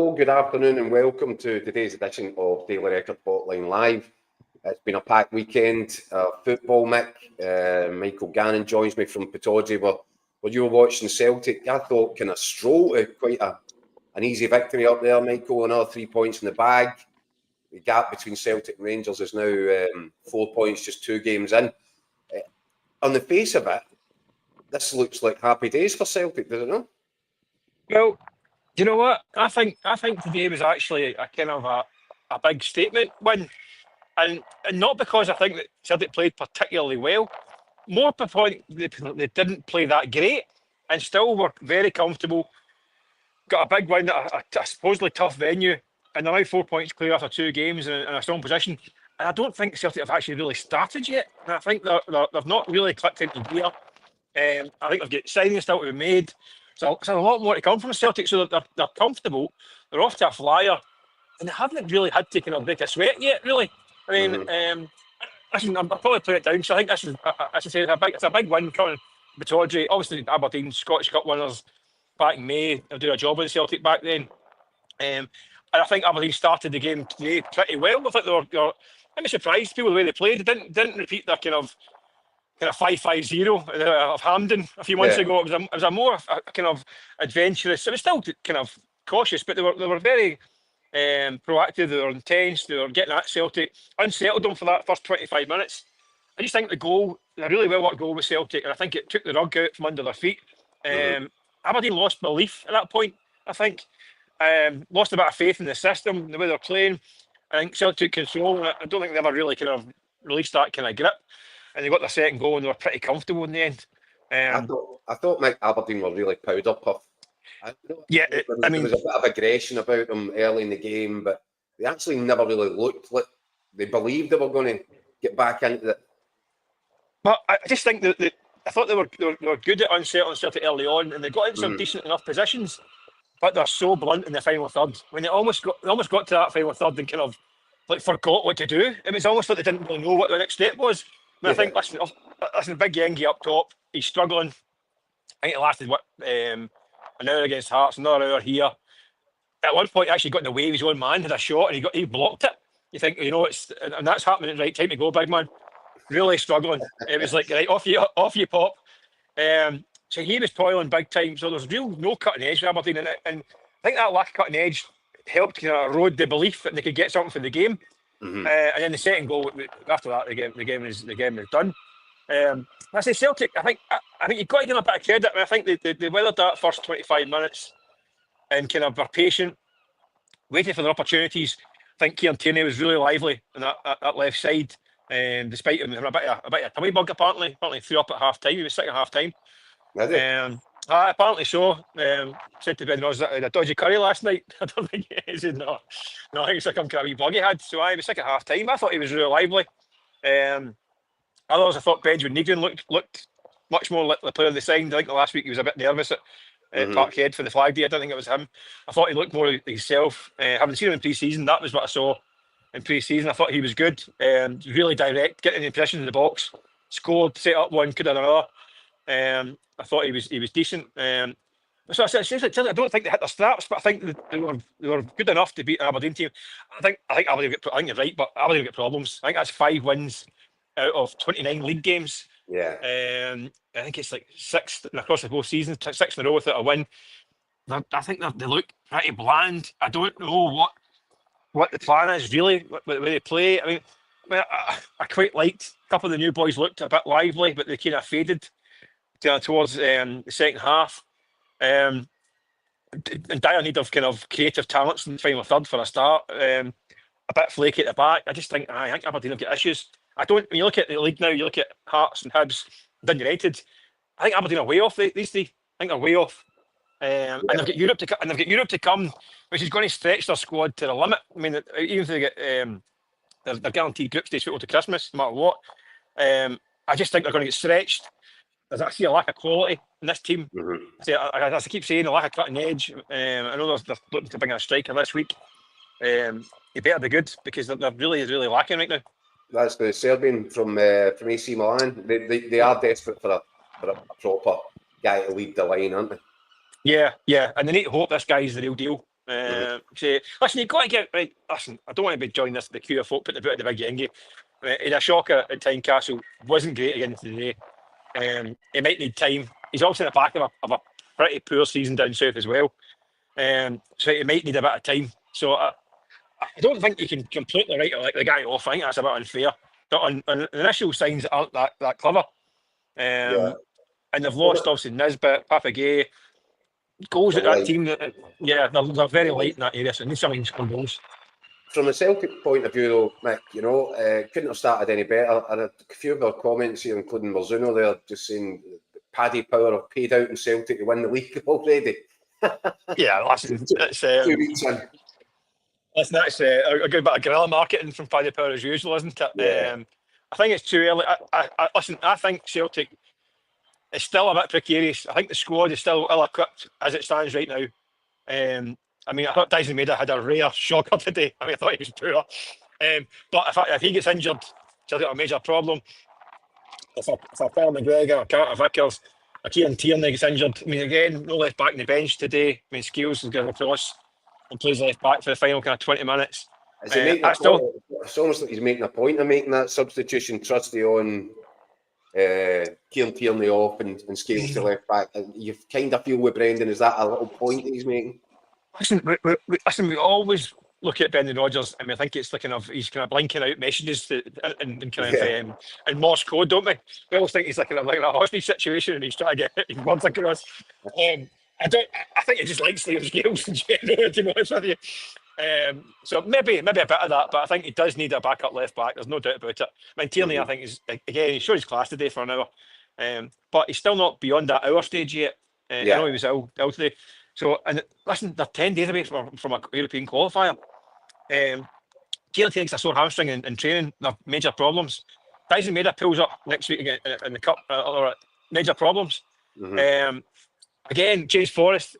Hello, good afternoon and welcome to today's edition of Daily Record Hotline Live. It's been a packed weekend, football, Mick. Michael Gannon joins me from PIttodrie where you were watching Celtic. I thought kind of stroll to quite an easy victory up there, Michael. Another 3 points in the bag. The gap between Celtic and Rangers is now 4 points, just 2 games in. On the face of it, this looks like happy days for Celtic, does it not? Well, do you know what? I think today was actually a kind of a big statement win. And not because I think that Celtic played particularly well. More to the point, they didn't play that great and still were very comfortable. Got a big win at a supposedly tough venue, and they're now 4 points clear after 2 games in a strong position. And I don't think Celtic have actually really started yet. And I think they've not really clicked into gear. I think they've got signings still to be made. So there's a lot more to come from Celtic. So they're comfortable. They're off to a flyer, and they haven't really had to kind of break a sweat yet, really. I mean, I'll probably play it down. So I think this is, as I say, it's a big win coming. PIttodrie, obviously Aberdeen Scottish Cup winners back in May. They'll do a job with Celtic back then. And I think Aberdeen started the game today pretty well. I think they were I'm surprised people the way they played. They didn't repeat their kind of 5-5-0 of Hampden a few months ago. It was a more kind of adventurous. It was still kind of cautious, but they were very proactive. They were intense. They were getting at Celtic, unsettled them for that first 25 minutes. I just think the goal, a really well worked goal with Celtic, and I think it took the rug out from under their feet. Aberdeen lost belief at that point. I think lost a bit of faith in the system, the way they're playing. I think Celtic took control, and I don't think they ever really kind of released that kind of grip. And they got their second goal, and they were pretty comfortable in the end. I thought Mike Aberdeen were really powder puff. There was a bit of aggression about them early in the game, but they actually never really looked like they believed they were going to get back into it. But I just think that I thought they were good at unsettling Celtic early on, and they got into some decent enough positions. But they're so blunt in the final third. When they almost got to that final third and kind of like forgot what to do. It was almost like they didn't really know what the next step was. I think listen, Big Yengi up top, he's struggling. I think it lasted an hour against Hearts, another hour here. At one point, he actually got in the way of his own man, had a shot, and he blocked it. You think, and that's happening at the right time to go, big man. Really struggling. It was like, right, off you pop. So he was toiling big time. So there's no cutting edge for Aberdeen, and I think that lack of cutting edge helped kind of erode the belief that they could get something for the game. And then the second goal after that, the game is done. I say Celtic. I think you've got to give them a bit of credit. I think they weathered that first 25 minutes and kind of were patient, waiting for their opportunities. I think Kieran Tierney was really lively on that left side, despite him having a bit of a tummy bug. Apparently threw up at half time. He was sick at half time. Apparently so. Said to Ben Ross that I had a dodgy curry last night. I don't think he said no. I think it's like a wee bug he had. So I was sick at half time. I thought he was really lively. Others, I thought Benjamin Negrin looked much more like the player they signed. I think the last week he was a bit nervous at Parkhead for the flag day. I don't think it was him. I thought he looked more like himself. Having seen him in pre-season, that was what I saw in pre-season. I thought he was good. Really direct, getting in position in the box, scored, set up one, could have another. I thought he was decent. So I said, I don't think they hit their straps, but I think they were good enough to beat an Aberdeen team. I think Aberdeen. I think you're right, but Aberdeen get problems. I think that's 5 wins out of 29 league games. I think it's like 6 across the whole season, 6 in a row without a win. I think they look pretty bland. I don't know what the plan is really, the way they play. I mean, I quite liked a couple of the new boys looked a bit lively, but they kind of faded towards the second half. In dire need of kind of creative talents in the final third for a start. A bit flaky at the back. I just think Aberdeen have got issues. When you look at the league now, you look at Hearts and Hibs, Dundee United. I think Aberdeen are way off these three. I think they're way off. And they've got Europe to come, which is going to stretch their squad to the limit. I mean, even if they get they're guaranteed group stage football to Christmas, no matter what. I just think they're going to get stretched. There's actually a lack of quality in this team. As I keep saying, a lack of cutting edge. I know they're looking to bring a striker this week. He better be good because they're really, really lacking right now. That's the Serbian from AC Milan. They are desperate for a proper guy to lead the line, aren't they? Yeah, and they need to hope this guy is the real deal. Listen, you've got to get right. Listen, I don't want to be joining the queue of folk putting about the big Yengi. He had a shocker at Tynecastle, wasn't great again today. He might need time. He's also in the back of a pretty poor season down south as well. So he might need a bit of time. So I don't think you can completely write the guy off. I think that's a bit unfair. But on the initial signs aren't that clever. And they've lost obviously Nisbet, Papagay, goals at that team. They're very light in that area. So they need something to score goals. From a Celtic point of view, though, Mick, couldn't have started any better. I had a few of our comments here, including Marzuno there, just saying Paddy Power have paid out in Celtic to win the league already. Listen, it's 2 weeks in. Listen, that's a good bit of guerrilla marketing from Paddy Power as usual, isn't it? Yeah. I think it's too early. I think Celtic is still a bit precarious. I think the squad is still ill-equipped as it stands right now. I thought Dyson Maeda had a rare shocker today. I thought he was poor. But if he gets injured, Celtic got a major problem. If a Paul McGregor, a Carter Vickers, a Kieran Tierney gets injured, again, no left back on the bench today. Skills is going across and plays left back for the final kind of 20 minutes. It's almost like he's making a point of making that substitution, Trusty on Kieran Tierney off and Scales to left back. And you kind of feel with Brendan, is that a little point that he's making? Listen, we always look at Brendan Rodgers and we think it's like he's kind of blinking out messages in Morse code, don't we? We always think he's like in a hostage situation and he's trying to get his words across. I think he just likes Liam Scales in general, to be honest with you. So maybe a bit of that, but I think he does need a backup left back. There's no doubt about it. Tierney, I think, is again, he showed his class today for an hour, but he's still not beyond that hour stage yet. I know he was ill today. So, and listen, they're 10 days away from a European qualifier. Kieran takes a sore hamstring in training. They're major problems. Dyson Maeda pulls up next week again in the cup. Major problems. Again, James Forrest,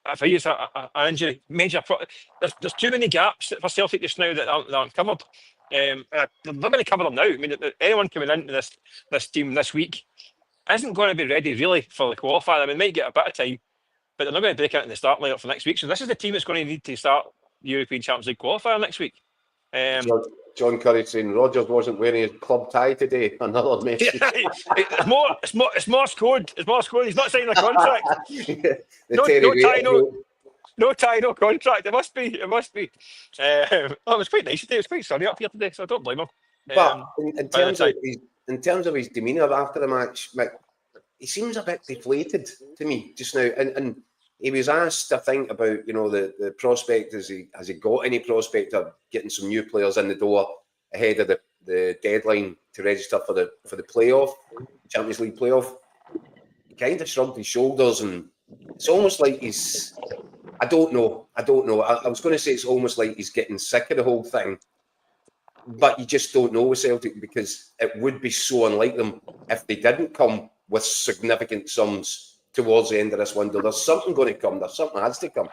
if he has an injury, major problem. There's too many gaps for Celtic just now that aren't covered. They're not going to cover them now. Anyone coming into this team this week isn't going to be ready really for the qualifier. They might get a bit of time, but they're not going to break out in the start lineup for next week. So this is the team that's going to need to start the European Champions League qualifier next week. John Curry saying Rodgers wasn't wearing his club tie today. Another message. It's Morse code. It's Morse code. He's not signing a contract. No tie, no contract. It must be. It was quite nice today. It was quite sunny up here today, so I don't blame him. But in terms of his demeanour after the match, Mick, he seems a bit deflated to me just now. And he was asked, I think, about the prospect. Has he got any prospect of getting some new players in the door ahead of the deadline to register for the playoff, Champions League playoff? He kind of shrugged his shoulders, and it's almost like he's. I don't know. I was going to say it's almost like he's getting sick of the whole thing, but you just don't know with Celtic, because it would be so unlike them if they didn't come with significant sums towards the end of this window. There's something going to come. There's something has to come.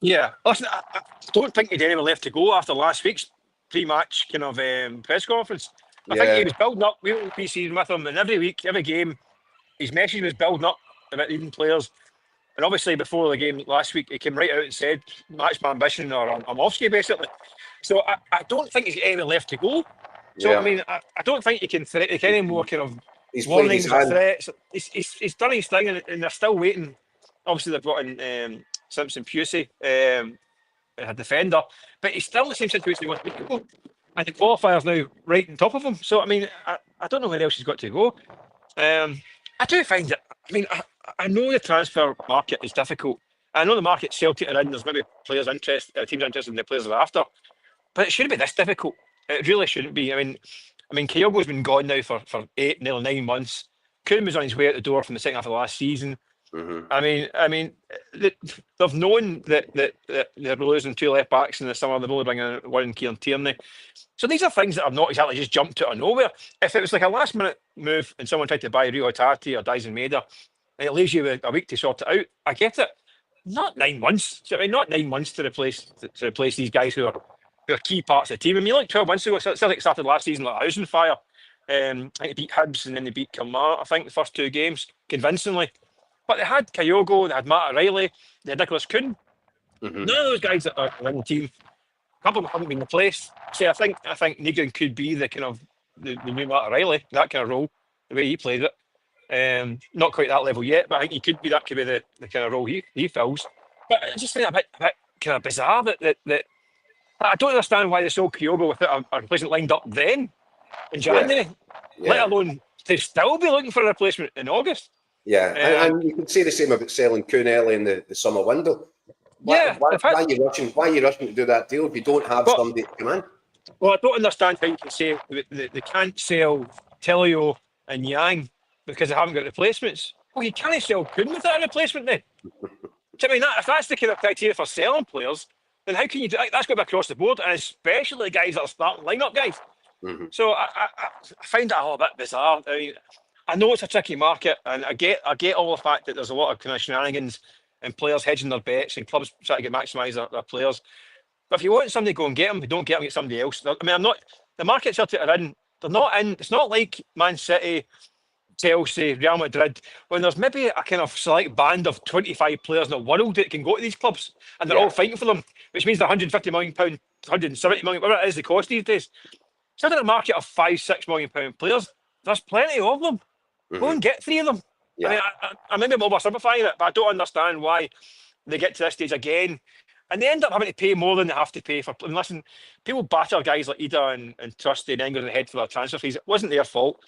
Yeah. Listen, I don't think he'd anyone left to go after last week's pre-match press conference. I think he was building up. We were pre-season with him, and every week, every game, his message was building up about even players. And obviously, before the game last week, he came right out and said, "Match my ambition," or "I'm off ski," basically. So I don't think he's got anyone left to go. So I don't think you can threat any more He's warnings or threats. He's done his thing, and they're still waiting. Obviously, they've got in Simpson Pusey, a defender, but he's still in the same situation he was before. And the qualifier's now right on top of him. So I don't know where else he's got to go. I do find it. I know the transfer market is difficult. I know the market Celtic are in. There's maybe players interested, teams interested in the players they're after, but it shouldn't be this difficult. It really shouldn't be. Kyogo's been gone now for 8, nearly 9 months. Kuhn was on his way out the door from the second half of last season. Mm-hmm. They've known that they're losing 2 left backs in the summer. They've only bringing in 1 Kieran Tierney. So these are things that have not exactly just jumped out of nowhere. If it was like a last minute move and someone tried to buy Rio Tati or Dyson Maeda, and it leaves you with a week to sort it out, I get it. Not 9 months. Not 9 months to replace these guys who are key parts of the team. Like 12 months ago, Celtic started last season like a house on fire. I think they beat Hibs and then they beat Kilmarnock, I think, the first 2 games, convincingly. But they had Kyogo, they had Matt O'Reilly, they had Nicholas Kuhn. None of those guys that are in the team, a couple of them haven't been replaced. See, I think Negrin could be the kind of the new Matt O'Reilly, that kind of role, the way he plays it. Not quite that level yet, but I think he could be. That could be the kind of role he fills. But I just find it a bit kind of bizarre that I don't understand why they sold Kyogo without a replacement lined up then in January, let alone to still be looking for a replacement in August. Yeah, and you could say the same about selling Kuhn early in the summer window. Why are you rushing? Why are you rushing to do that deal if you don't have somebody to come in? Well, I don't understand how you can say they can't sell Telio and Yang because they haven't got replacements. Well, you can't sell Kuhn without a replacement then. I mean, if that's the kind of criteria for selling players, then how can you do that? That's got to be across the board, and especially the guys that are starting lineup guys. So I find that a little bit bizarre. I mean, I know it's a tricky market, and I get all the fact that there's a lot of kind of shenanigans and players hedging their bets and clubs trying to maximise their players. But if you want somebody to go and get them, you don't get them, get somebody else. I mean, I'm not the market Celtic are in. They're not in. It's not like Man City, Chelsea, Real Madrid, when there's maybe a kind of select band of 25 players in the world that can go to these clubs, and they're all fighting for them, which means the £150 million, £170 million, whatever it is, the cost these days. So in a market of £5-6 million players, there's plenty of them. Go and get 3 of them. I mean, I maybe oversimplifying it, but I don't understand why they get to this stage again. And they end up having to pay more than they have to pay for. And listen, people batter guys like Ida and Trusty and then go to the head for their transfer fees. It wasn't their fault.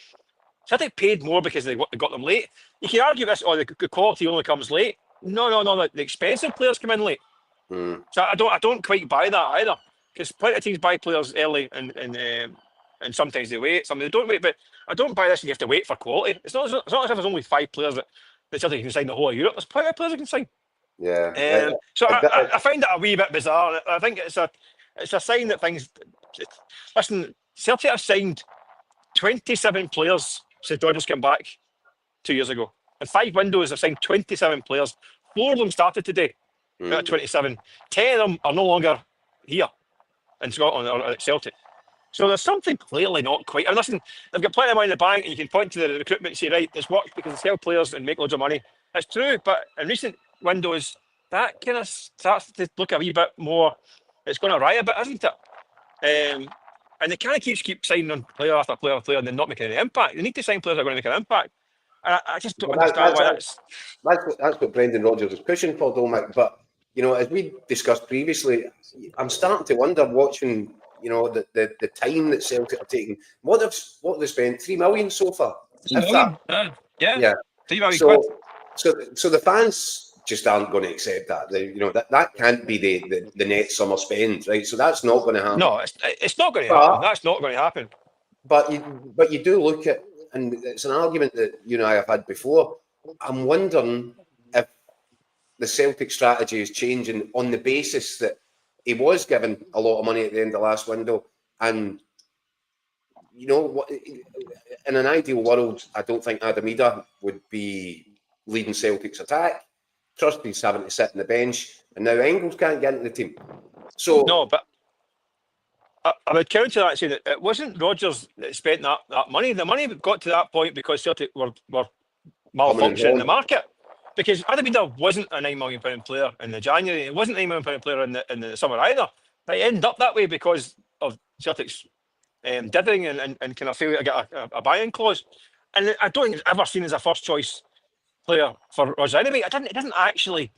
So they paid more because they got them late. You can argue this, the quality only comes late. No. The expensive players come in late. So I don't quite buy that either. Because plenty of teams buy players early and sometimes they wait, some they don't wait. But I don't buy this and you have to wait for quality. It's not as if there's only 5 players that Celtic can sign the whole of Europe. There's plenty of players that can sign. So I find that a wee bit bizarre. I think it's a sign that things. Listen, Celtic have signed 27 players since Rodgers came back 2 years ago. In 5 windows, they've signed 27 players. 4 of them started today. Out of 27, 10 of them are no longer here in Scotland or at Celtic. So there's something clearly not quite. And listen, they've got plenty of money in the bank, and you can point to the recruitment and say, right, this works because they sell players and make loads of money. That's true, but in recent windows, that kind of starts to look a wee bit more. It's going to riot a bit, isn't it? And they kind of keep signing on player after player after player and then not making any impact. They need to sign players that are going to make an impact. And I just don't understand why that's what Brendan Rodgers is pushing for, though, Mick. But as we discussed previously, I'm starting to wonder, watching the time that Celtic are taking. What have they spent? £3 million so far. £3 million. Yeah. £3 million quid. So the fans just aren't going to accept that. That can't be the net summer spend, right? So that's not going to happen. No, it's not going to happen. That's not going to happen. But you do look at, and it's an argument that you and I have had before. I'm wondering if the Celtic strategy is changing on the basis that he was given a lot of money at the end of last window, and in an ideal world, I don't think Adam Ida would be leading Celtic's attack. Trusty's having to sit on the bench, and now Engels can't get into the team. So no, but I would counter that and say that it wasn't Rodgers that spent that money. The money got to that point because Celtic were malfunctioning in the market. Because Adam Ida wasn't a £9 million player in the January. It wasn't a £9 million player in the summer either. They ended up that way because of Celtic's dithering and kind of failure to get a buy-in clause. And I don't think it's ever seen as a first choice player for Rodgers anyway. It doesn't actually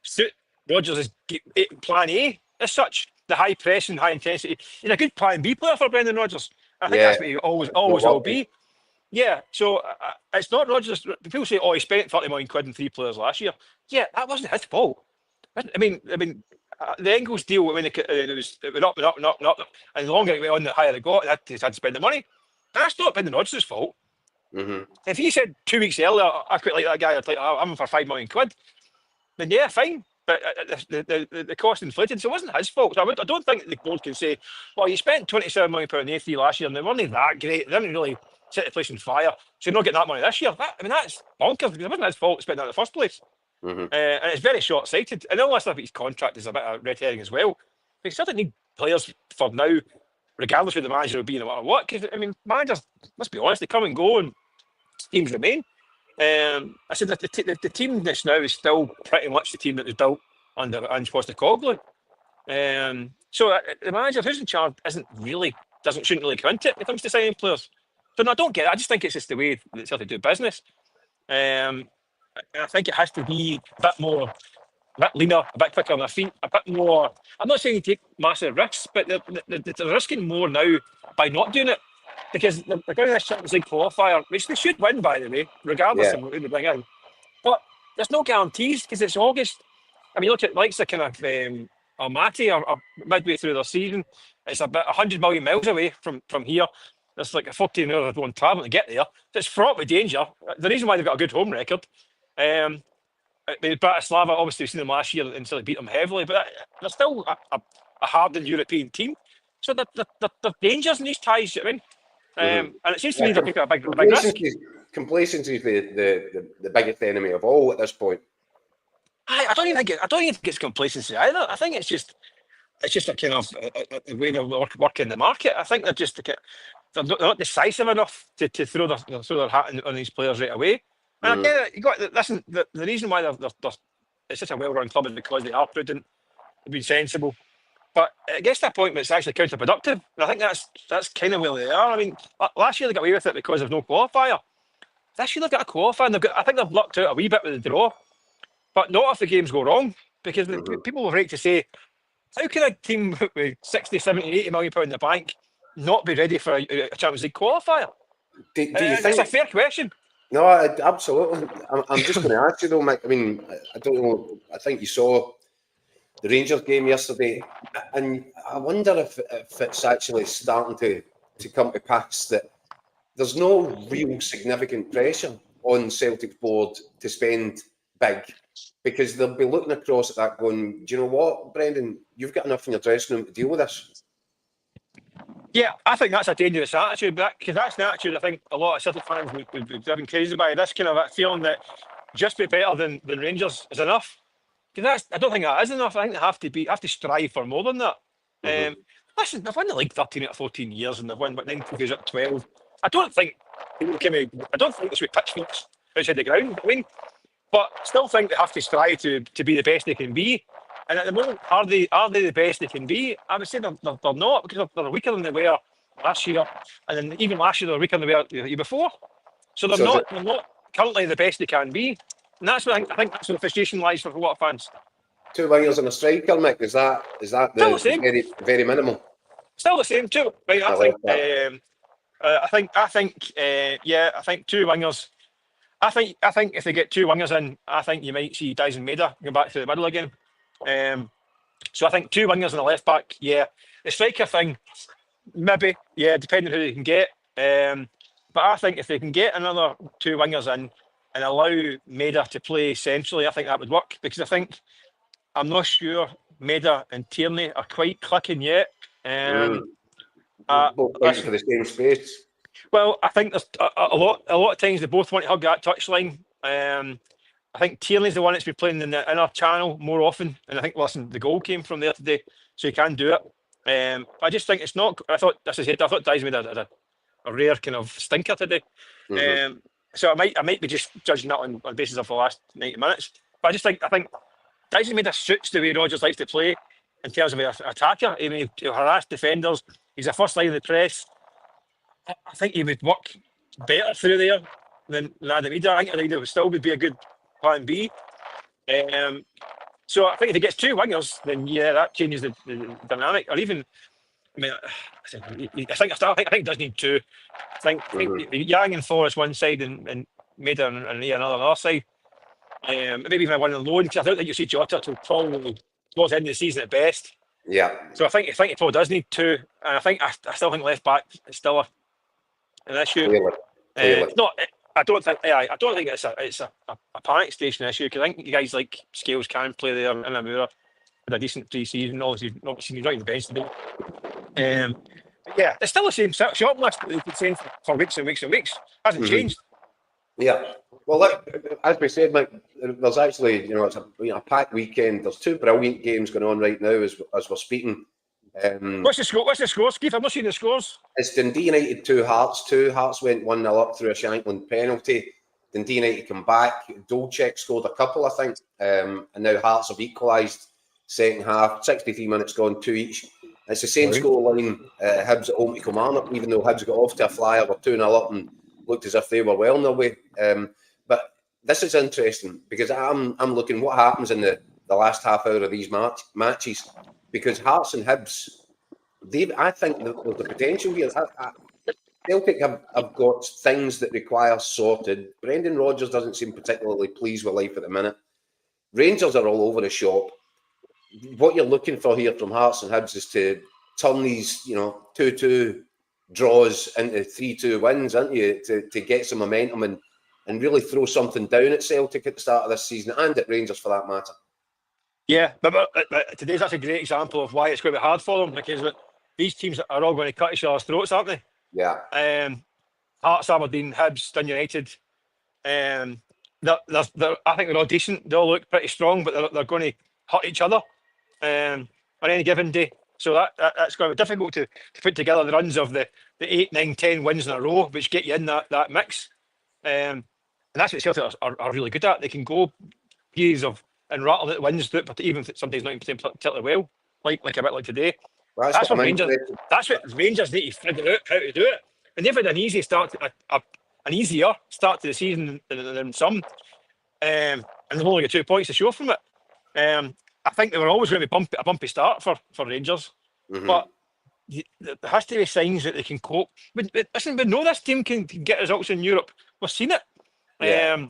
suit Rodgers' plan A as such. The high pressing, high intensity. He's a good plan B player for Brendan Rodgers. I think that's what he always will be. Yeah, so it's not Rodgers. People say, "Oh, he spent £30 million in 3 players last year." Yeah, that wasn't his fault. I mean, the Engels deal when it went up and up and up and up, and the longer it went on, the higher it got. He had to spend the money. That's not Brendan Rodgers' fault. If he said 2 weeks earlier, "I quite like that guy," I'd like, "I'm for £5 million," then yeah, fine. But the cost inflated, so it wasn't his fault. So I don't think the board can say, "Well, you spent £27 million in A3 last year, and they weren't that great. They didn't really set the place on fire, so you're not getting that money this year." That's bonkers, because it wasn't his fault to spend that in the first place. And it's very short-sighted. And all that stuff, his contract is a bit of red herring as well. They certainly need players for now, regardless of who the manager will be no matter what. Because managers, let's be honest, they come and go, and teams remain. I said that the team that's now is still pretty much the team that was built under Ange Postecoglou. So the manager who's in charge shouldn't really come into it when it comes to signing players. So no, I don't get it. I just think it's just the way that Celtic do business. I think it has to be a bit leaner, a bit quicker on their feet, a bit more. I'm not saying you take massive risks, but they're risking more now by not doing it, because they're going to this Champions League qualifier, which they should win, by the way, regardless of who they bring in. But there's no guarantees because it's August. I mean, look at likes of kind of Almaty or midway through their season. It's about 100 million miles away from here. There's like a 14 hour one travelling to get there. So it's fraught with danger. The reason why they've got a good home record. Bratislava, obviously, we've seen them last year and so they beat them heavily, but they're still a hardened European team. So they're dangers in these ties, you know what I mean? And it seems to me they're taking a big risk. Complacency is the biggest enemy of all at this point. I don't even think it's complacency either. I think it's just a kind of a way they're working the market. I think they're not decisive enough to throw their hat on these players right away. And again, listen. The reason why it's such a well-run club is because they are prudent, they've been sensible. But it gets to a point where it's actually counterproductive. And I think that's kind of where they are. I mean, last year they got away with it because of no qualifier. This year they've got a qualifier, and I think they've lucked out a wee bit with the draw. But not if the games go wrong, because people will right to say, how can a team with 60, 70, 80 million pounds in the bank not be ready for a Champions League qualifier? Do you think that's a fair question? No, absolutely. I'm just going to ask you though, Mike. I mean, I don't know. I think you saw the Rangers game yesterday, and I wonder if it's actually starting to come to pass that there's no real significant pressure on Celtic's board to spend big, because they'll be looking across at that going, do you know what, Brendan, you've got enough in your dressing room to deal with this. Yeah, I think that's a dangerous attitude, because that's the attitude I think a lot of Celtic fans would be driven crazy by. This kind of feeling that just be better than Rangers is enough. Because I don't think that is enough. I think they have to strive for more than that. Listen, they've won the league 13 out of 14 years, and they've won 9 trophies up 12. I don't think this will be pitchforks outside the ground. I mean, but still think they have to strive to be the best they can be. And at the moment, are they the best they can be? I would say they're not, because they're weaker than they were last year, and then even last year they were weaker than they were the year before. So they're not currently the best they can be, and that's what I think that's where the frustration lies for a lot of fans. 2 wingers and a striker, Mick. Is that the same? Very, very minimal? Still the same too. Right, I think 2 wingers. I think if they get 2 wingers in, I think you might see Dyson Maeda go back to the middle again. So I think 2 wingers and a left back, yeah. The striker thing, maybe, yeah, depending on who they can get. But I think if they can get another 2 wingers in and allow Maeda to play centrally, I think that would work, because I'm not sure Maeda and Tierney are quite clicking yet. Both fighting for the same space. Well, I think there's a lot of times they both want to hug that touchline. I think Tierney's the one that's been playing in the inner channel more often, and I think the goal came from there today, so he can do it. I just think it's not. I thought Dyson made a rare kind of stinker today. So I might be just judging that on the basis of the last 90 minutes. But I think Dyson Maeda suits the way Rodgers likes to play in terms of an attacker. I mean, he'll harass defenders. He's a first line of the press. I think he would work better through there than Adam Ida. I think Ida would still be a good plan B. So I think if he gets 2 wingers, then yeah, that changes the dynamic. Or even, I mean, I think he does need 2. I think Yang and Forrest one side and Maeda and Lee another side. Maybe even one on loan, because I don't think you see Jota till probably towards the end of the season at best. Yeah. So I think he probably does need 2, and I still think left back is still an issue. Clearly. Not. I don't think it's a panic station issue, because I think you guys like Scales can play there in Amura with a decent pre-season. Obviously, he's not in the bench today. But yeah, it's still the same shot list that they've been saying for weeks and weeks and weeks. Hasn't changed. Yeah. Well, as we said, Mike, there's actually it's a packed weekend. There's 2 brilliant games going on right now as we're speaking. What's the score, Keith? I've not seen the scores. It's Dundee United 2, Hearts 2. Hearts went 1-0 up through a Shankland penalty. Dundee United come back. Dolchek scored a couple, I think. And now Hearts have equalised second half, 63 minutes gone, 2 each. It's the same scoreline, Hibs at home to Kilmarnock, even though Hibs got off to a flyer, were 2-0 up and looked as if they were well on their way. But this is interesting because I'm looking what happens in the last half hour of these matches, because Hearts and Hibs, I think there's the potential here. Celtic have got things that require sorted. Brendan Rodgers doesn't seem particularly pleased with life at the minute. Rangers are all over the shop. What you're looking for here from Hearts and Hibs is to turn these, 2-2 draws into 3-2 wins, aren't you? To get some momentum and really throw something down at Celtic at the start of this season, and at Rangers for that matter. Yeah, but today's that's a great example of why it's going to be hard for them, because these teams are all going to cut each other's throats, aren't they? Yeah. Hearts, Aberdeen, Hibs, Dun United. I think they're all decent. They all look pretty strong, but they're going to hurt each other on any given day. So that's going to be difficult to put together the runs of the 8, 9, 10 wins in a row, which get you in that mix. And that's what Celtic are really good at. They can go periods of and rattle it wins through it, but even sometimes not even particularly well, like a bit like today. That's what Rangers need to figure out how to do it. And they've had an easy start, an easier start to the season than some, and they've only got 2 points to show from it. I think they were always going to be a bumpy start for Rangers, but there has to be signs that they can cope. Listen, we know this team can get results in Europe. We've seen it. Yeah.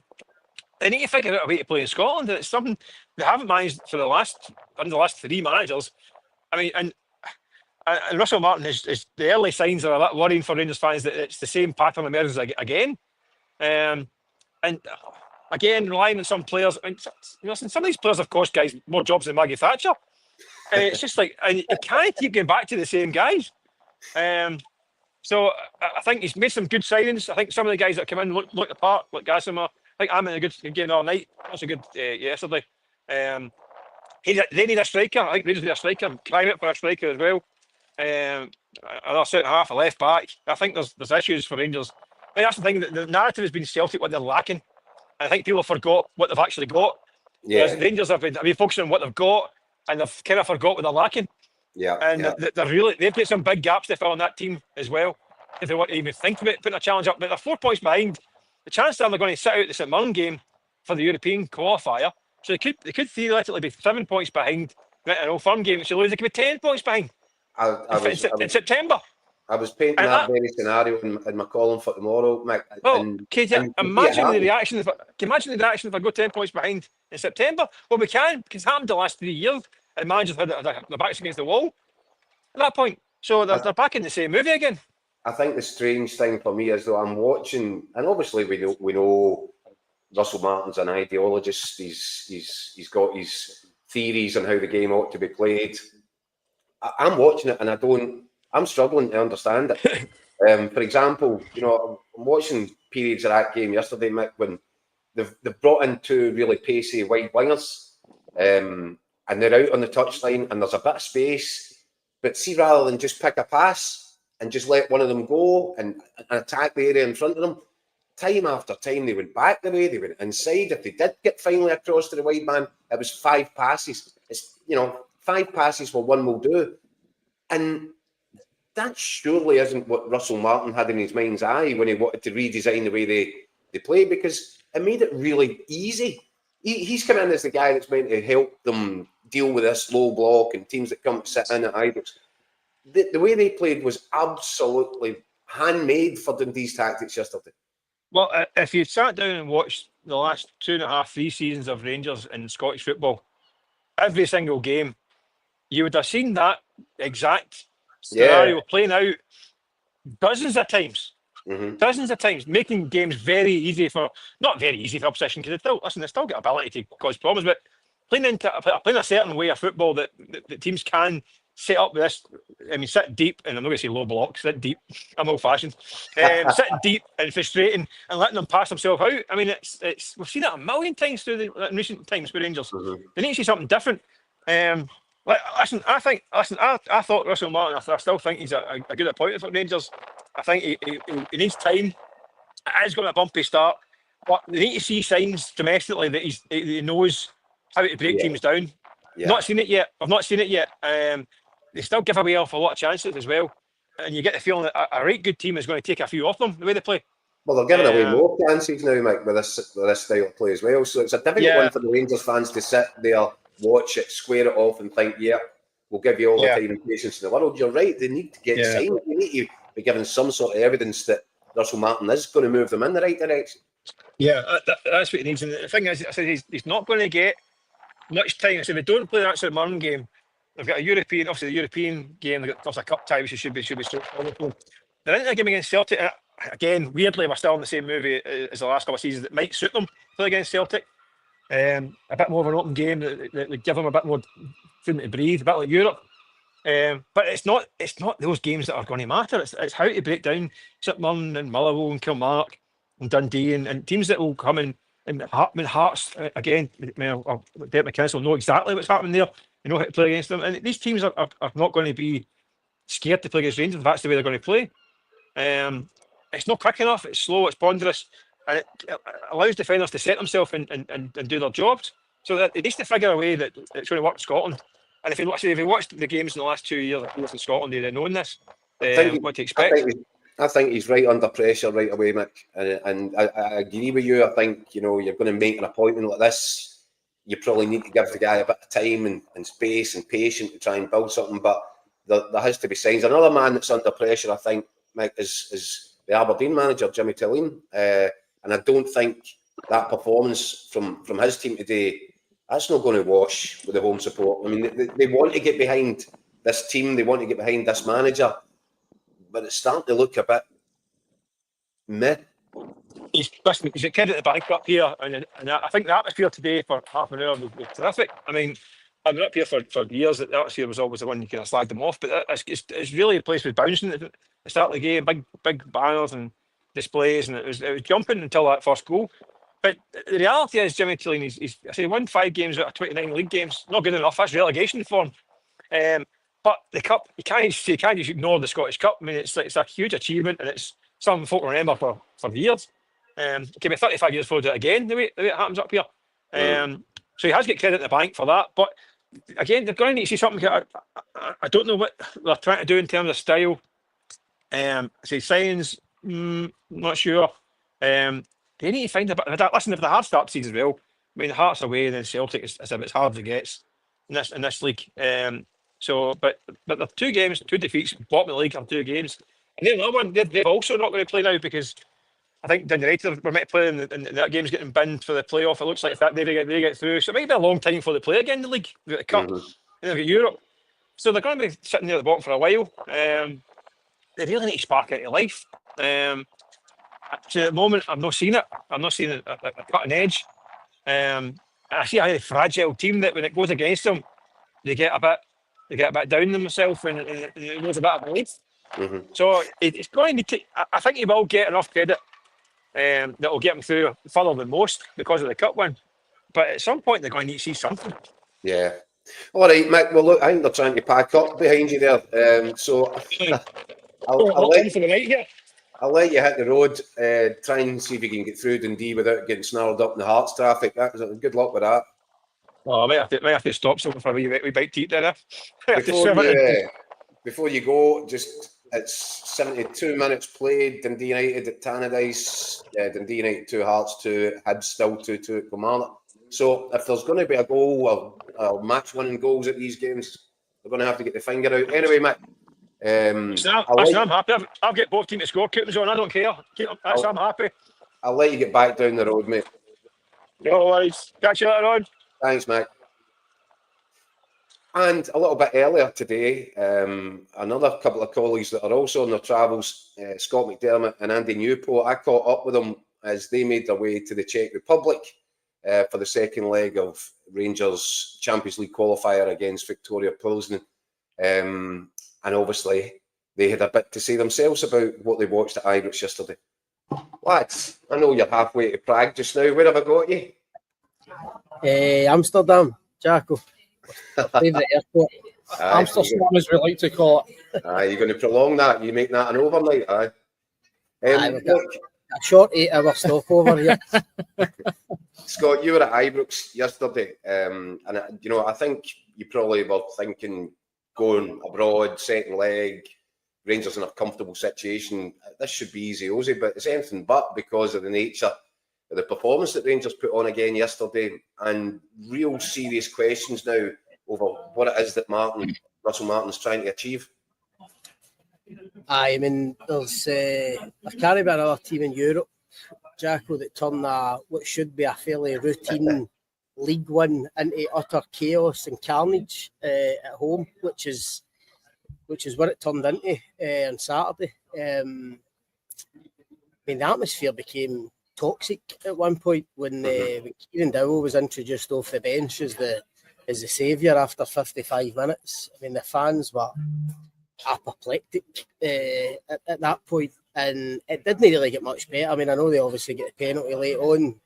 They need to figure out a way to play in Scotland, and it's something they haven't managed for under the last 3 managers. I mean, and Russell Martin is the early signs are a bit worrying for Rangers fans that it's the same pattern emerges again. And again, relying on some players. I mean, some of these players have cost guys more jobs than Maggie Thatcher. And it's just like, and you can't keep going back to the same guys. So I think he's made some good signings. I think some of the guys that come in look the part, like Gassama. I think I'm in a good game all night. That's a good yesterday. They need a striker. I think Rangers need a striker. I'm crying out for a striker as well. Another centre half, a left back. I think there's issues for Rangers. I mean, that's the thing. The narrative has been Celtic what they're lacking. I think people have forgot what they've actually got. Yeah. Whereas Rangers have been focusing on what they've got, and they've kind of forgot what they're lacking. Yeah. And they've got some big gaps to fill in that team as well. If they want to even think about putting a challenge up, but they're 4 points behind. The chance that they're going to sit out the St Mirren game for the European qualifier, so they could theoretically be 7 points behind in an Old Firm game. Which they lose, they could be 10 points behind in September. I was painting that very scenario in my column for tomorrow, Mick. Well, imagine the reaction. Imagine the reaction if I go 10 points behind in September. Well, we can, because it's happened the last 3 years, and managers had their backs against the wall at that point. So they're back in the same movie again. I think the strange thing for me is, though, I'm watching, and obviously we know Russell Martin's an ideologist. He's got his theories on how the game ought to be played. I'm watching it, and I'm struggling to understand it. For example, I'm watching periods of that game yesterday, Mick, when they've brought in 2 really pacey wide wingers, and they're out on the touchline, and there's a bit of space. But see, rather than just pick a pass and just let one of them go and attack the area in front of them, time after time they went back the way, they went inside. If they did get finally across to the wide man, it was 5 passes. It's 5 passes for one will do. And that surely isn't what Russell Martin had in his mind's eye when he wanted to redesign the way they play, because it made it really easy. He's come in as the guy that's meant to help them deal with this low block and teams that come to sit in at Ibrox. The way they played was absolutely handmade for Dundee's tactics yesterday. Well, if you sat down and watched the last 2.5, 3 seasons of Rangers in Scottish football, every single game, you would have seen that exact scenario playing out dozens of times. Dozens of times, making games not very easy for opposition, because they still get ability to cause problems, but playing a certain way of football that teams can set up with this. I mean, sit deep, and I'm not going to say low block, sit deep. I'm old fashioned. Sitting deep and frustrating and letting them pass themselves out. I mean, it's we've seen it a million times in recent times with Rangers. They need to see something different. I thought Russell Martin, I still think he's a good appointment for Rangers. I think he needs time. It is going to be a bumpy start, but they need to see signs domestically that he knows how to break teams down. Not seen it yet. I've not seen it yet. They still give away off a lot of chances as well, and you get the feeling that a right good team is going to take a few off them the way they play. Well, they're giving away more chances now, Mike, with this style of play as well. So it's a difficult one for the Rangers fans to sit there, watch it, square it off, and think, yeah, we'll give you all the time and patience in the world. You're right. They need to get signed. They need to be given some sort of evidence that Russell Martin is going to move them in the right direction. Yeah, that's what he needs. And the thing is, I said he's not going to get much time. I said, if they don't play that St Mirren game, they've got a European, obviously the European game, they've got a cup tie, which should be straightforward. They're into a game against Celtic. Again, weirdly, we're still in the same movie as the last couple of seasons. That might suit them to play against Celtic. A bit more of an open game that would give them a bit more freedom to breathe, a bit like Europe. But it's not those games that are going to matter. It's how to break down St Mirren and Motherwell and Kilmarnock and Dundee and teams that will come in. And Hearts, again, Derek McInnes will know exactly what's happening there. You know how to play against them. And these teams are not going to be scared to play against Rangers if that's the way they're going to play. It's not quick enough, it's slow, it's ponderous, and it allows defenders to set themselves and do their jobs. So that it needs to figure a way that it's going to work in Scotland. And if you watched the games in the last 2 years in Scotland, they'd have known this, what to expect. I think he's right under pressure right away, Mick. And I agree with you. I think, you're going to make an appointment like this. You probably need to give the guy a bit of time and space and patience to try and build something. But there has to be signs. Another man that's under pressure, I think, Mick, is the Aberdeen manager, Jimmy Tilleen. And I don't think that performance from his team today, that's not going to wash with the home support. I mean, they want to get behind this team. They want to get behind this manager. But it's starting to look a bit meh. He's a kid at the bank up here. And I think the atmosphere today for half an hour was terrific. I mean, I've been up here for years. The atmosphere was always the one you kind of slagged them off. But it's really the place was bouncing at the start of the game. Big banners and displays. And it was jumping until that first goal. But the reality is, Jimmy Tilleen, he won 5 games out of 29 league games. Not good enough. That's relegation form. But the cup, you can't just ignore the Scottish Cup. I mean, it's a huge achievement, and it's something folk remember for years. It can be 35 years before we do it again, the way it happens up here. So he has got credit in the bank for that. But again, they're going to need to see something. I don't know what they're trying to do in terms of style. Say signs, not sure. They need to find a bit. Listen, if the hard start season as well. I mean, Hearts away and then Celtic is as hard as it gets in this league. But they're 2 games, 2 defeats, bottom of the league on 2 games. And then another one, they're also not going to play now because I think Dundee United were meant to play and that game's getting binned for the playoff. It looks like that they get through. So it might be a long time before they play again in the league. They've got the Cup and they've got Europe. So they're going to be sitting there at the bottom for a while. They really need to spark into life. To the moment, I've not seen it. I've not seen a cutting edge. I see a highly fragile team that when it goes against them, they get a bit down themselves and it goes a bit of lead. So it's going to need to. I think he will get enough credit that will get him through further than most because of the cup win. But at some point they're going to need to see something. Yeah. All right, Mick. Well, look, I think they're trying to pack up behind you there. So I'll let you hit the road. Try and see if you can get through Dundee without getting snarled up in the Hearts traffic. Good luck with that. Oh, I might have to stop something for a wee bite to eat there. Before you go, it's 72 minutes played. Dundee United at Tannadice. Dundee United 2, Hearts 2, Hibs still 2-2 at Kilmarnock. So if there's going to be a goal or match-winning goals at these games, they're going to have to get the finger out. Anyway, Mick. I'm happy. I'll get both teams to score. Keep them on. I don't care. I'm happy. I'll let you get back down the road, mate. No worries. Catch you later on. Thanks, Mick. And a little bit earlier today, another couple of colleagues that are also on their travels, Scott McDermott and Andy Newport, I caught up with them as they made their way to the Czech Republic for the second leg of Rangers' Champions League qualifier against Viktoria Plzen. And obviously, they had a bit to say themselves about what they watched at Ibrox yesterday. Lads, I know you're halfway to Prague just now. Where have I got you? Amsterdam, Jacko. Favourite airport. Amsterdam, as we like to call it. You're going to prolong that. You make that an overnight, look, a short 8-hour stopover here. Scott, you were at Ibrox yesterday, and I think you probably were thinking going abroad, second leg, Rangers in a comfortable situation. This should be easy, Ozzy, but it's anything but because of the nature of the performance that Rangers put on again yesterday, and real serious questions now over what it is that Russell Martin's trying to achieve. I mean, there's there can't be another team in Europe, Jacko, that turned what should be a fairly routine League One into utter chaos and carnage at home, which is what it turned into on Saturday. I mean, the atmosphere became toxic at one point when Kieran Dowell was introduced off the bench as the saviour after 55 minutes. I mean, the fans were apoplectic at that point, and it didn't really get much better. I mean, I know they obviously get the penalty late on.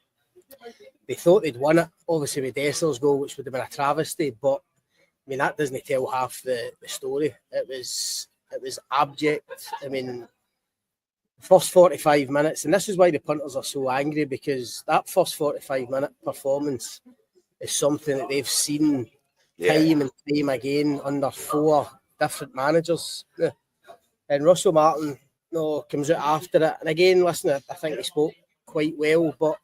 They thought they'd won it, obviously, with Dessler's goal, which would have been a travesty, but I mean, that doesn't tell half the story. It was abject. I mean, first 45 minutes, and this is why the punters are so angry, because that first 45-minute performance is something that they've seen time and time again under 4 different managers. And Russell Martin comes out after it. And again, listen, I think he spoke quite well, but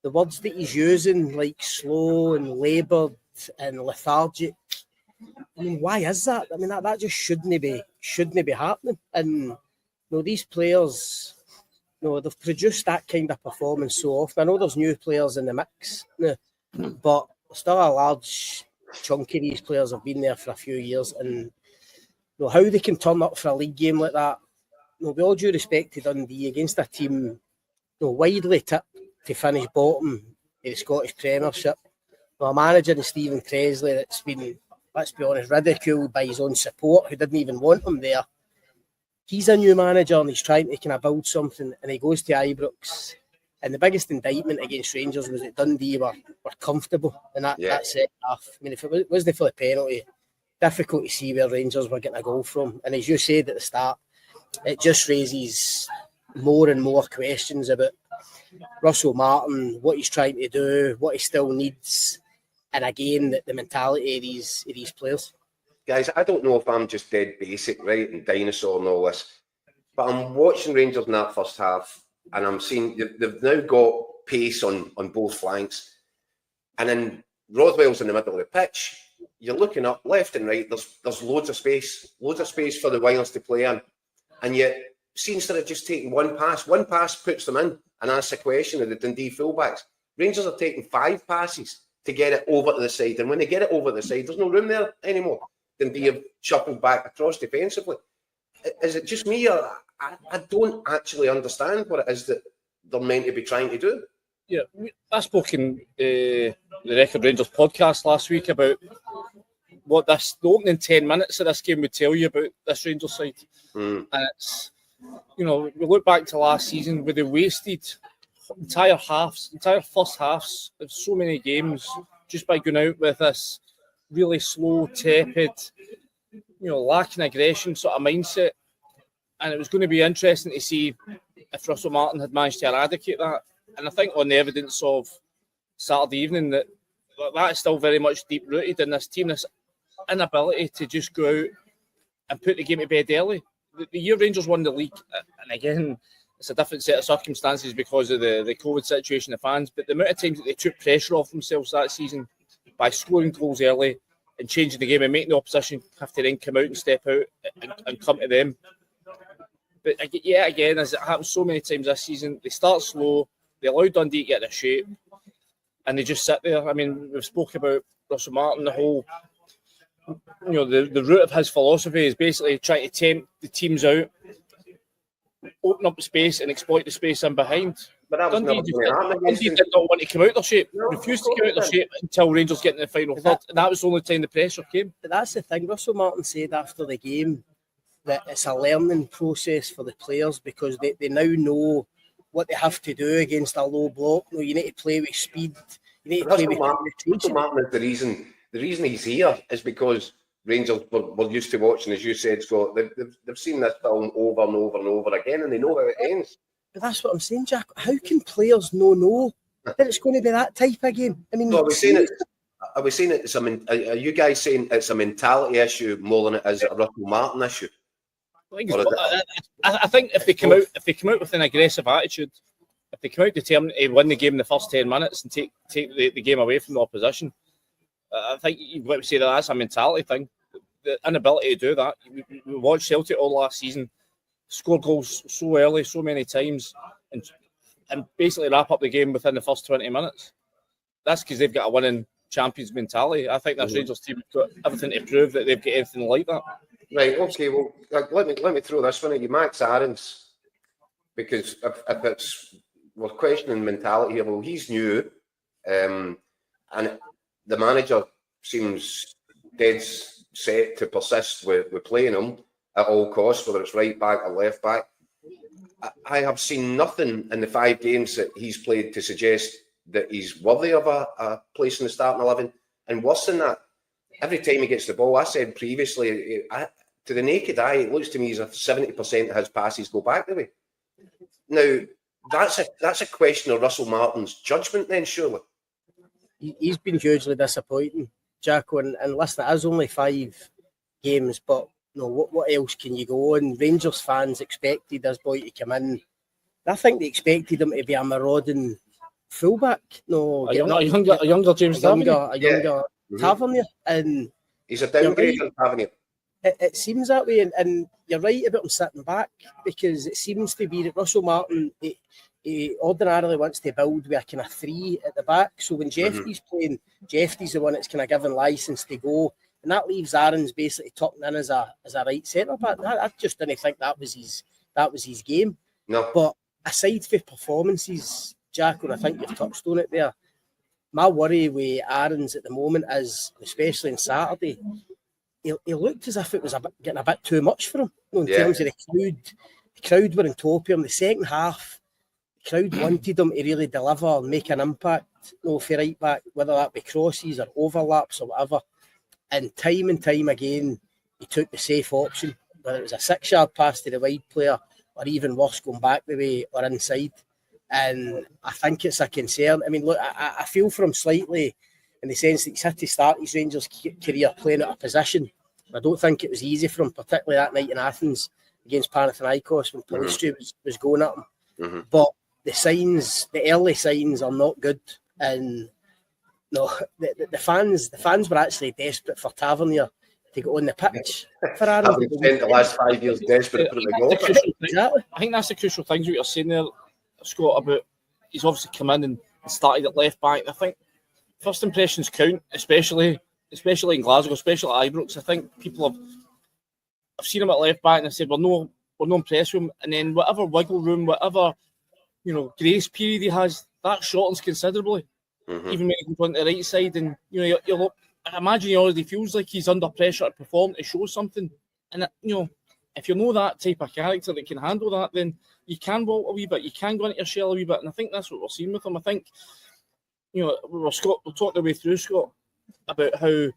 the words that he's using, like slow and laboured and lethargic, I mean, why is that? I mean, that just shouldn't be happening. And these players, they've produced that kind of performance so often. I know there's new players in the mix, but still a large chunk of these players have been there for a few years. And how they can turn up for a league game like that, with all due respect to Dundee, against a team widely tipped to finish bottom of the Scottish Premiership, a manager in Stephen Cresley that's been, let's be honest, ridiculed by his own support, who didn't even want him there. He's a new manager and he's trying to kind of build something, and he goes to Ibrox. And the biggest indictment against Rangers was that Dundee were comfortable in that second half. I mean, if it wasn't for the penalty, difficult to see where Rangers were getting a goal from. And as you said at the start, it just raises more and more questions about Russell Martin, what he's trying to do, what he still needs, and again, the mentality of these players. Guys, I don't know if I'm just dead basic, right, and dinosaur and all this, but I'm watching Rangers in that first half, and I'm seeing they've now got pace on both flanks, and then Rothwell's in the middle of the pitch. You're looking up left and right. There's loads of space for the wingers to play in, and yet instead of just taking one pass puts them in and asks a question of the Dundee fullbacks. Rangers are taking 5 passes to get it over to the side, and when they get it over the side, there's no room there anymore. Dundee have shuffled back across defensively. Is it just me, or I don't actually understand what it is that they're meant to be trying to do? Yeah, I spoke in the Record Rangers podcast last week about what the opening 10 minutes of this game would tell you about this Rangers side. And it's, we look back to last season where they wasted entire first halves of so many games just by going out with this really slow, tepid, lacking aggression sort of mindset. And it was going to be interesting to see if Russell Martin had managed to eradicate that. And I think on the evidence of Saturday evening that is still very much deep-rooted in this team, this inability to just go out and put the game to bed early. The year Rangers won the league, and again, it's a different set of circumstances because of the COVID situation of fans, but the amount of times that they took pressure off themselves that season by scoring goals early and changing the game and making the opposition have to then come out and step out and come to them. But again, as it happens so many times this season, they start slow, they allow Dundee to get their shape, and they just sit there. I mean, we've spoke about Russell Martin, the whole, the root of his philosophy is basically trying to tempt the teams out, open up the space and exploit the space in behind. But that was Dundee did not want to come out their shape, refused to come out their shape until Rangers get in the final third, and that was the only time the pressure came. But that's the thing, Russell Martin said after the game that it's a learning process for the players because they now know what they have to do against a low block. You need to play with speed. You need to play with Russell Martin is the reason he's here is because Rangers were used to watching, as you said, Scott. They've seen this film over and over and over again, and they know how it ends. But that's what I'm saying, Jack. How can players know that it's going to be that type of game? I mean, are we saying it's are you guys saying it's a mentality issue more than it is a Russell Martin issue? I think if they come out with an aggressive attitude, if they come out determined to win the game in the first 10 minutes and take the game away from the opposition, I think you've got to say that's a mentality thing. The inability to do that. We watched Celtic all last season score goals so early, so many times, and basically wrap up the game within the first 20 minutes. That's because they've got a winning champions mentality. I think this Rangers team have got everything to prove that they've got anything like that. Right, okay, well, let me throw this one at you. Max Aarons, because if it's, we're questioning mentality here, well, he's new, and the manager seems dead set to persist with playing him at all costs, whether it's right back or left back. I have seen nothing in the 5 games that he's played to suggest that he's worthy of a place in the starting 11. And worse than that, every time he gets the ball, I said previously, to the naked eye, it looks to me as if 70% of his passes go back the way. Now, that's a question of Russell Martin's judgment then, surely. He's been hugely disappointing, Jacko, and listen, it is only 5 games, but what else can you go on? Rangers fans expected this boy to come in. I think they expected him to be a marauding fullback. A younger James Tavernier. A younger Tavernier. And he's a downgrade on Tavernier. It seems that way, and you're right about him sitting back, because it seems to be that Russell Martin, he ordinarily wants to build with a kind of 3 at the back. So when Jeffrey's playing, Jeffrey's the one that's kind of given license to go, and that leaves Aarons basically tucking in as a right centre back. I just didn't think that was his game. No. But aside from performances, Jack, and I think you've touched on it there, my worry with Aarons at the moment is, especially on Saturday, he looked as if it was getting a bit too much for him in terms of the crowd. The crowd were on top of him. The second half, the crowd wanted him to really deliver and make an impact, for right back, whether that be crosses or overlaps or whatever. And time again, he took the safe option, whether it was a 6-yard pass to the wide player or even worse, going back the way or inside. And I think it's a concern. I mean, look, I feel for him slightly in the sense that he's had to start his Rangers career playing out of position. I don't think it was easy for him, particularly that night in Athens against Panathinaikos when Pellistri was going at him. But the early signs are not good. And no, the fans were actually desperate for Tavernier to go on the pitch for Aaron. Having spent the last 5 years desperate for the goal. Exactly. I think that's the crucial things what you're saying there, Scott, about he's obviously come in and started at left back. I think first impressions count, especially in Glasgow, especially at Ibrox. I think people have seen him at left back and have said we're no impressed with him, and then whatever wiggle room, whatever grace period he has, that shortens considerably. Even when he goes on the right side, and I imagine he already feels like he's under pressure to perform, to show something. And if you know that type of character that can handle that, then you can walk a wee bit, you can go into your shell a wee bit, and I think that's what we're seeing with him. I think we're talking the way through, Scott, about how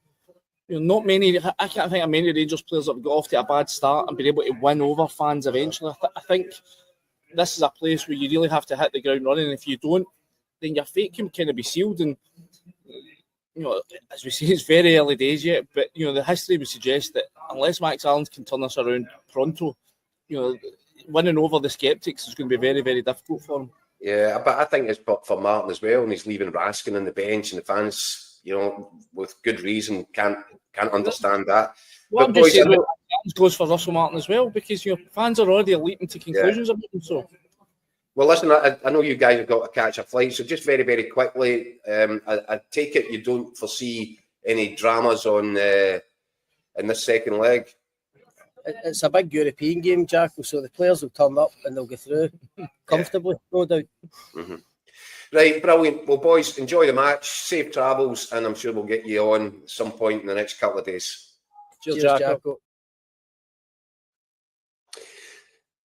not many. I can't think of many Rangers players that have got off to a bad start and been able to win over fans eventually. I think this is a place where you really have to hit the ground running. And if you don't, then your fate can kind of be sealed. And as we say, it's very early days yet, but the history would suggest that unless Max Aarons can turn this around pronto, winning over the sceptics is going to be very, very difficult for him. Yeah, but I think it's for Martin as well, and he's leaving Raskin on the bench, and the fans, with good reason, can't understand that. Well, I'm just saying that goes for Russell Martin as well, because fans are already leaping to conclusions about him. So. Well, listen, I know you guys have got to catch a flight, so just very, very quickly, I take it you don't foresee any dramas on in this second leg? It's a big European game, Jacko, so the players will turn up and they'll go through comfortably, no doubt. Right, brilliant. Well, boys, enjoy the match, safe travels, and I'm sure we'll get you on some point in the next couple of days. Cheers, Jacko.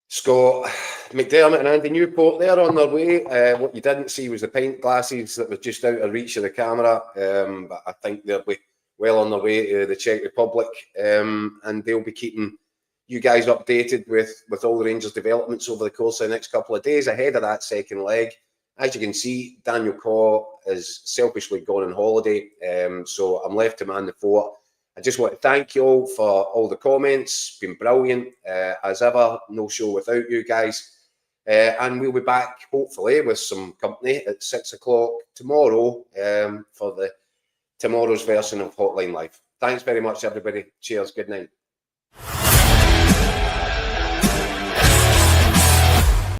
Scott McDermott and Andy Newport, they're on their way. What you didn't see was the pint glasses that were just out of reach of the camera. But I think they'll be well on their way to the Czech Republic, and they'll be keeping you guys updated with all the Rangers developments over the course of the next couple of days ahead of that second leg. As you can see, Daniel Caw is selfishly gone on holiday, so I'm left to man the fort. I just want to thank you all for all the comments. It's been brilliant, as ever. No show without you guys. And we'll be back, hopefully, with some company at 6 o'clock tomorrow for tomorrow's version of Hotline Live. Thanks very much, everybody. Cheers. Good night.